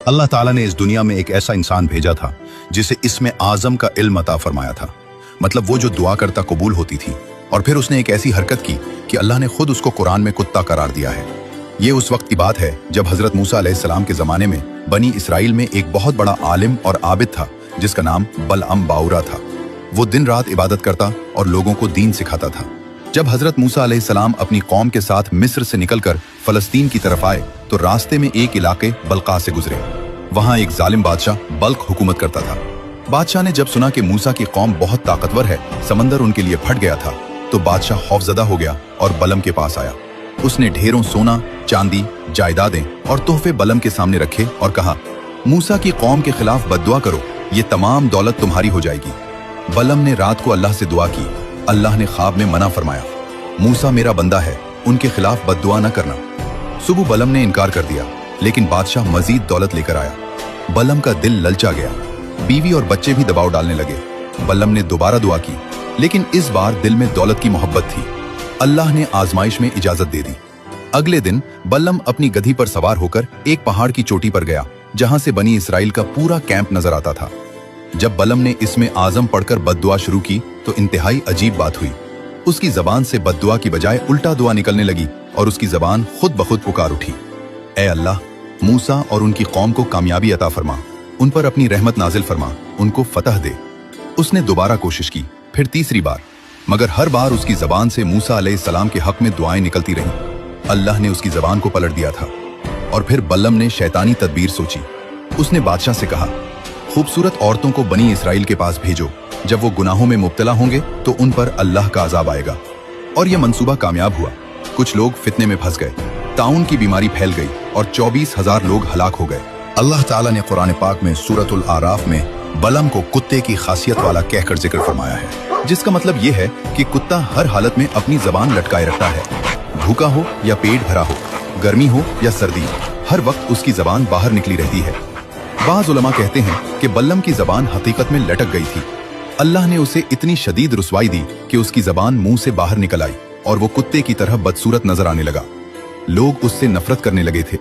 अल्लाह ताला ने इस दुनिया में एक ऐसा इंसान भेजा था जिसे इसमें आजम का इल्म अता फरमाया था। मतलब वो जो दुआ करता कबूल होती थी। और फिर उसने एक ऐसी हरकत की कि अल्लाह ने खुद उसको कुरान में कुत्ता करार दिया है। ये उस वक्त की बात है जब हजरत मूसा अलैहिस्सलाम के जमाने में बनी इसराइल में एक बहुत बड़ा आलिम और आबिद था जिसका नाम बलअम बाउरा था। वो दिन रात इबादत करता और लोगों को दीन सिखाता था। जब हजरत मूसा अलैहिस्सलाम अपनी कौम के साथ मिस्र से निकलकर फलस्तीन की तरफ आए तो रास्ते में एक इलाके बल्का से गुजरे। वहां एक जालिम बादशाह बल्क हुकूमत करता था। बादशाह ने जब सुना कि मूसा की कौम बहुत ताकतवर है, समंदर उनके लिए फट गया था, तो बादशाह खौफजदा हो गया और बलम के पास आया। उसने ढेरों सोना, चांदी, जायदादें और तोहफे बलम के सामने रखे और कहा, मूसा की कौम के खिलाफ बद्दुआ करो, ये तमाम दौलत तुम्हारी हो जाएगी। बलम ने रात को अल्लाह से दुआ की। अल्लाह ने ख्वाब में मना फरमाया, मूसा मेरा बंदा है, उनके खिलाफ बद्दुआ न करना। सुबह बलम ने इनकार कर दिया, लेकिन बादशाह मजीद दौलत लेकर आया। बलम का दिल ललचा गया। बीवी और बच्चे भी दबाव डालने लगे। बलम ने दोबारा दुआ की, लेकिन इस बार दिल में दौलत की मोहब्बत थी। अल्लाह ने आजमाइश में इजाजत दे दी। अगले दिन बलम अपनी गधी पर सवार होकर एक पहाड़ की चोटी पर गया, जहां से बनी इसराइल का पूरा कैंप नजर आता था। जब बलम ने इसमें आजम पढ़कर बद्दुआ शुरू की तो इंतहाई अजीब बात हुई। उसकी जबान से बद्दुआ की बजाय उल्टा दुआ निकलने लगी और उसकी जबान खुद ब खुद पुकार उठी, ए अल्लाह, मूसा और उनकी कौम को कामयाबी अता फरमा, उन पर अपनी रहमत नाजिल फरमा, उनको फतह दे। उसने दोबारा कोशिश की, फिर तीसरी बार, मगर हर बार उसकी जबान से मूसा अलैहिस्सलाम के हक में दुआएं निकलती रहीं। अल्लाह ने उसकी जबान को पलट दिया था। और फिर बलम ने शैतानी तदबीर सोची। उसने बादशाह से कहा, खूबसूरत औरतों को बनी इसराइल के पास भेजो, जब वो गुनाहों में मुब्तला होंगे तो उन पर अल्लाह का अजाब आएगा। और यह मंसूबा कामयाब हुआ। कुछ लोग फितने में फंस गए, ताउन की बीमारी फैल गई और 24,000 लोग हलाक हो गए। अल्लाह ताला ने कुरान पाक में सूरतुल आराफ में बलम को कुत्ते की खासियत वाला कहकर जिक्र फरमाया है, जिसका मतलब यह है कि कुत्ता हर हालत में अपनी जबान लटकाए रखता है। भूखा हो या पेट भरा हो, गर्मी हो या सर्दी, हर वक्त उसकी जबान बाहर निकली रहती है। बाज़ उलमा कहते हैं कि बलम की जबान हकीकत में लटक गई थी। अल्लाह ने उसे इतनी शदीद रुसवाई दी कि उसकी जबान मुंह से बाहर निकल आई और वो कुत्ते की तरह बदसूरत नजर आने लगा। लोग उससे नफरत करने लगे थे।